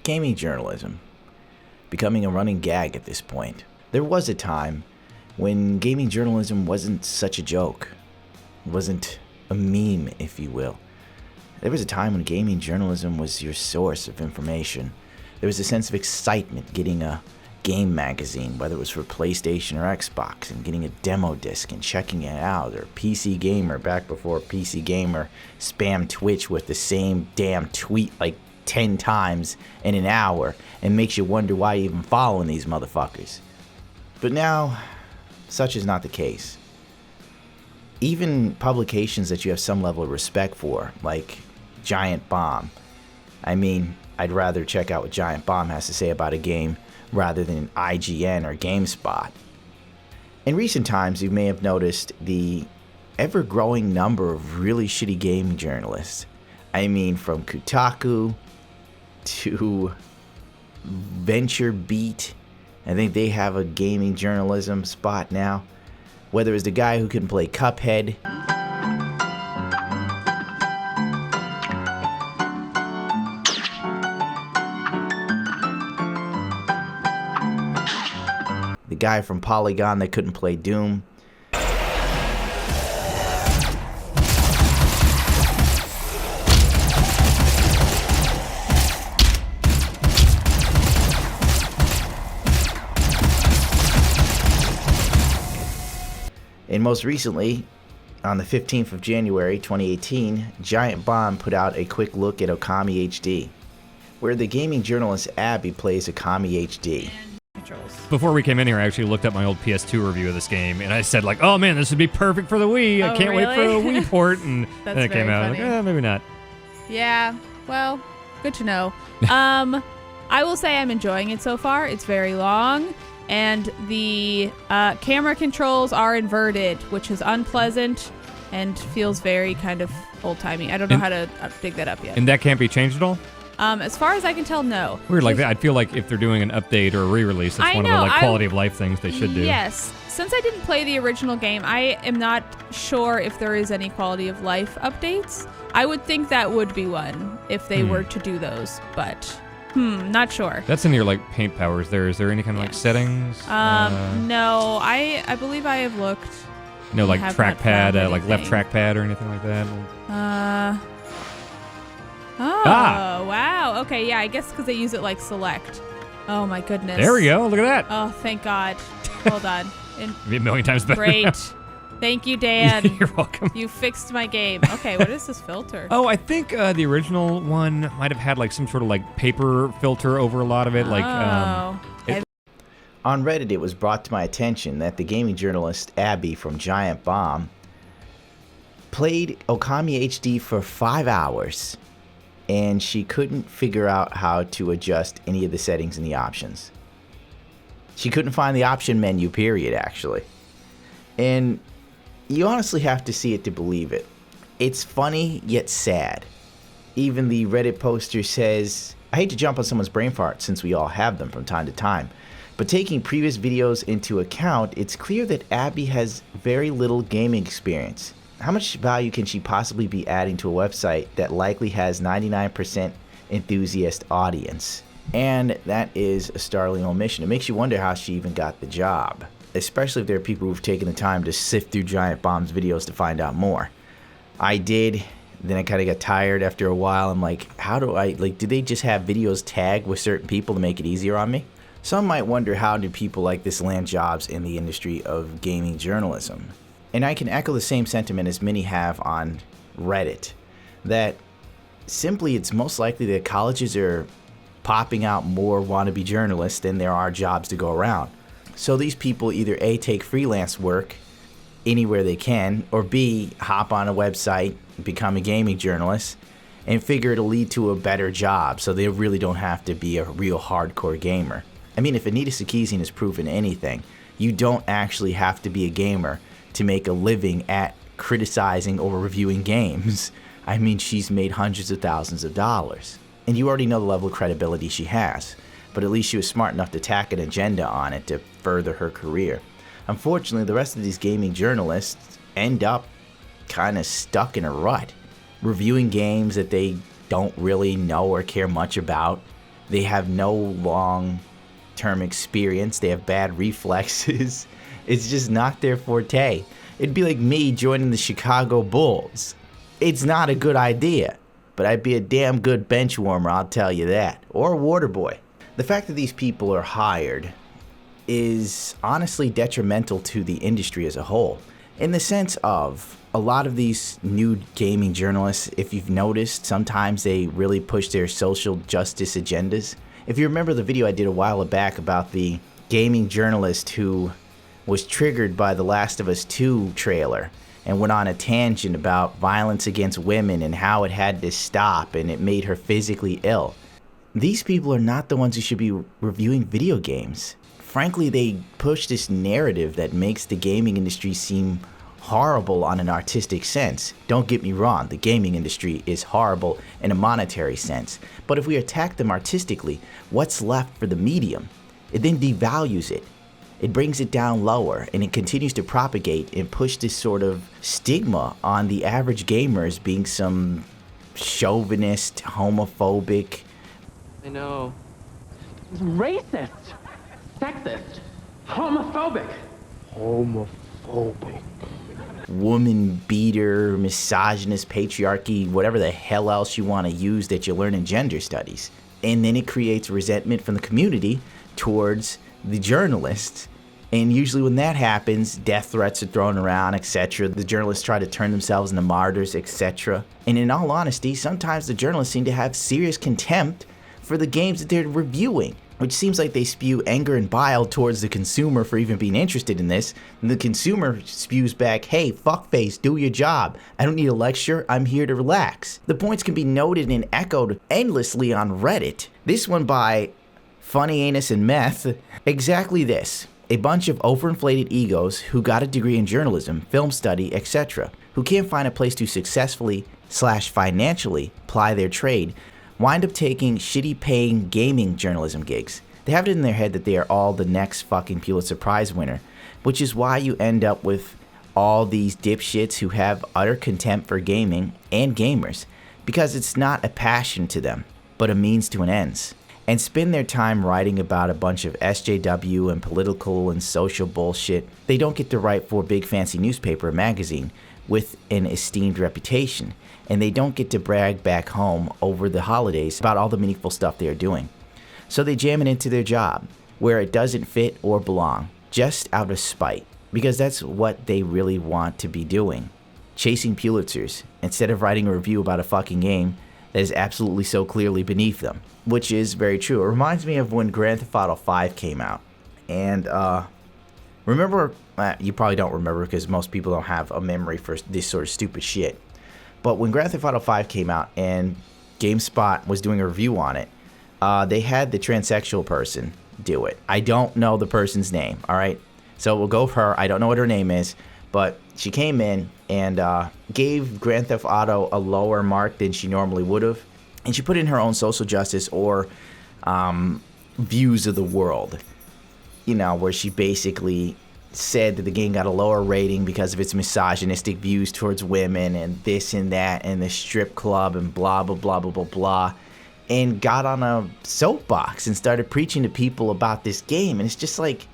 gaming journalism becoming a running gag at this point. There was a time when gaming journalism wasn't such a joke. It wasn't a meme, if you will. There was a time when gaming journalism was your source of information. There was a sense of excitement getting a game magazine, whether it was for PlayStation or Xbox, and getting a demo disc and checking it out, or PC Gamer back before PC Gamer spammed Twitch with the same damn tweet like 10 times in an hour and makes you wonder why you're even following these motherfuckers. But now, such is not the case. Even publications that you have some level of respect for, like Giant Bomb. I mean, I'd rather check out what Giant Bomb has to say about a game rather than IGN or GameSpot. In recent times, you may have noticed the ever-growing number of really shitty gaming journalists. I mean, from Kotaku to VentureBeat. I think they have a gaming journalism spot now. Whether it's the guy who can play Cuphead, the guy from Polygon that couldn't play Doom, and most recently, on the 15th of January 2018, Giant Bomb put out a quick look at Okami HD, where the gaming journalist Abby plays Okami HD. Before we came in here, I actually looked up my old PS2 review of this game, and I said, like, oh man, this would be perfect for the Wii. I can't wait for a Wii port. And then it came out. Like, maybe not. Yeah, well, good to know. I will say I'm enjoying it so far. It's very long, and the camera controls are inverted, which is unpleasant and feels very kind of old-timey. I don't know how to dig that up yet. And that can't be changed at all? As far as I can tell, no. Weird, like that. I'd feel like if they're doing an update or a re-release, that's one of the like quality of life things they should do. Yes. Since I didn't play the original game, I am not sure if there is any quality of life updates. I would think that would be one if they were to do those, but not sure. That's in your like paint powers there. Is there any kind of like settings? No, I believe I have looked. No, like trackpad, like left trackpad or anything like that? Wow. Okay, yeah, I guess because they use it like select. Oh my goodness. There we go. Look at that. Oh, thank God. Hold on. Be a million times better. Great. Thank you, Dan. You're welcome. You fixed my game. Okay, what is this filter? Oh, I think the original one might have had like some sort of like paper filter over a lot of it. Like, on Reddit, it was brought to my attention that the gaming journalist Abby from Giant Bomb played Okami HD for 5 hours, and she couldn't figure out how to adjust any of the settings in the options. She couldn't find the option menu, period, actually. And you honestly have to see it to believe it. It's funny, yet sad. Even the Reddit poster says, I hate to jump on someone's brain fart since we all have them from time to time, but taking previous videos into account, it's clear that Abby has very little gaming experience. How much value can she possibly be adding to a website that likely has 99% enthusiast audience? And that is a startling omission. It makes you wonder how she even got the job, especially if there are people who've taken the time to sift through Giant Bomb's videos to find out more. I did, then I kind of got tired after a while. I'm like, how do I, like, do they just have videos tagged with certain people to make it easier on me? Some might wonder, how do people like this land jobs in the industry of gaming journalism? And I can echo the same sentiment as many have on Reddit, that simply it's most likely that colleges are popping out more wannabe journalists than there are jobs to go around. So these people either A, take freelance work anywhere they can, or B, hop on a website, become a gaming journalist, and figure it'll lead to a better job so they really don't have to be a real hardcore gamer. I mean, if Anita Sarkeesian has proven anything, you don't actually have to be a gamer to make a living at criticizing or reviewing games. I mean, she's made hundreds of thousands of dollars. And you already know the level of credibility she has, but at least she was smart enough to tack an agenda on it to further her career. Unfortunately, the rest of these gaming journalists end up kind of stuck in a rut, reviewing games that they don't really know or care much about, They have no long-term experience. They have bad reflexes. It's just not their forte. It'd be like me joining the Chicago Bulls. It's not a good idea, but I'd be a damn good bench warmer, I'll tell you that. Or a water boy. The fact that these people are hired is honestly detrimental to the industry as a whole. In the sense of, a lot of these new gaming journalists, if you've noticed, sometimes they really push their social justice agendas. If you remember the video I did a while back about the gaming journalist who was triggered by the Last of Us 2 trailer and went on a tangent about violence against women and how it had to stop and it made her physically ill. These people are not the ones who should be reviewing video games. Frankly, they push this narrative that makes the gaming industry seem horrible on an artistic sense. Don't get me wrong, the gaming industry is horrible in a monetary sense. But if we attack them artistically, what's left for the medium? It then devalues it. It brings it down lower, and it continues to propagate and push this sort of stigma on the average gamer as being some chauvinist, homophobic. I know. Racist, sexist, homophobic. Woman beater, misogynist, patriarchy, whatever the hell else you want to use that you learn in gender studies. And then it creates resentment from the community towards the journalists. And usually when that happens, death threats are thrown around, etc. The journalists try to turn themselves into martyrs, etc. And in all honesty, sometimes the journalists seem to have serious contempt for the games that they're reviewing, which seems like they spew anger and bile towards the consumer for even being interested in this. And the consumer spews back, hey, fuckface, do your job. I don't need a lecture, I'm here to relax. The points can be noted and echoed endlessly on Reddit. This one by Funny Anus and Meth. Exactly this. A bunch of overinflated egos who got a degree in journalism, film study, etc., who can't find a place to successfully/financially ply their trade, wind up taking shitty paying gaming journalism gigs. They have it in their head that they are all the next fucking Pulitzer Prize winner, which is why you end up with all these dipshits who have utter contempt for gaming and gamers, because it's not a passion to them, but a means to an ends, and spend their time writing about a bunch of SJW and political and social bullshit they don't get to write for a big fancy newspaper or magazine with an esteemed reputation, and they don't get to brag back home over the holidays about all the meaningful stuff they are doing. So they jam it into their job, where it doesn't fit or belong, just out of spite, because that's what they really want to be doing. Chasing Pulitzers, instead of writing a review about a fucking game that is absolutely so clearly beneath them, which is very true. It reminds me of when Grand Theft Auto 5 came out, and remember, you probably don't remember because most people don't have a memory for this sort of stupid shit. But when Grand Theft Auto 5 came out and GameSpot was doing a review on it, they had the transsexual person do it. I don't know the person's name, all right? So we'll go with her. I don't know what her name is, but she came in and gave Grand Theft Auto a lower mark than she normally would have. And she put in her own social justice or views of the world, you know, where she basically said that the game got a lower rating because of its misogynistic views towards women and this and that and the strip club and blah, blah, blah, blah, blah, blah, and got on a soapbox and started preaching to people about this game. And it's just like,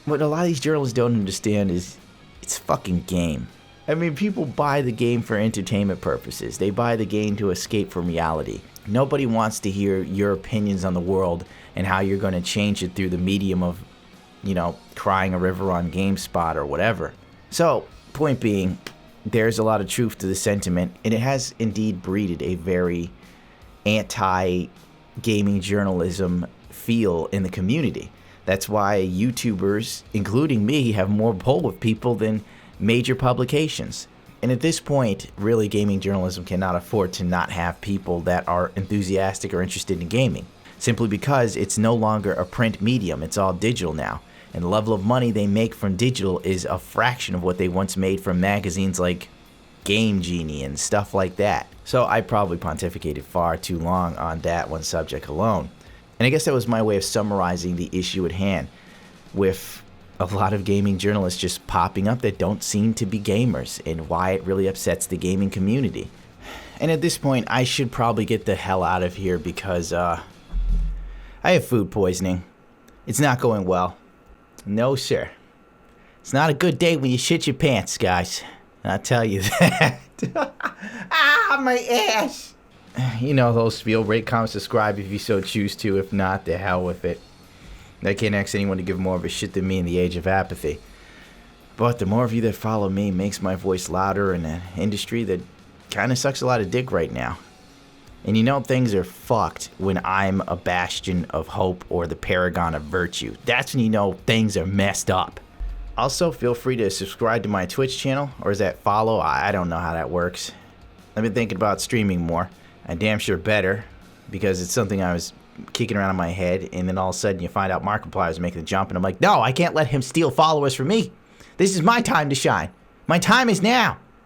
what a lot of these journalists don't understand is it's a fucking game. I mean, people buy the game for entertainment purposes. They buy the game to escape from reality. Nobody wants to hear your opinions on the world and how you're going to change it through the medium of, you know, crying a river on GameSpot or whatever. So, point being, there's a lot of truth to the sentiment, and it has indeed breeded a very anti-gaming journalism feel in the community. That's why YouTubers, including me, have more pull with people than major publications. And at this point, really, gaming journalism cannot afford to not have people that are enthusiastic or interested in gaming, simply because it's no longer a print medium, it's all digital now. And the level of money they make from digital is a fraction of what they once made from magazines like Game Genie and stuff like that. So I probably pontificated far too long on that one subject alone. And I guess that was my way of summarizing the issue at hand, with a lot of gaming journalists just popping up that don't seem to be gamers, and why it really upsets the gaming community. And at this point, I should probably get the hell out of here because I have food poisoning. It's not going well. No, sir. It's not a good day when you shit your pants, guys. I'll tell you that. Ah, my ass! You know those spiel, rate, comment, subscribe if you so choose to. If not, the hell with it. I can't ask anyone to give more of a shit than me in the age of apathy. But the more of you that follow me makes my voice louder in an industry that kind of sucks a lot of dick right now. And you know things are fucked when I'm a bastion of hope or the paragon of virtue. That's when you know things are messed up. Also, feel free to subscribe to my Twitch channel, or is that follow? I don't know how that works. I've been thinking about streaming more. I damn sure better, because it's something I was kicking around in my head, and then all of a sudden you find out Markiplier is making the jump, and I'm like, no, I can't let him steal followers from me. This is my time to shine. My time is now.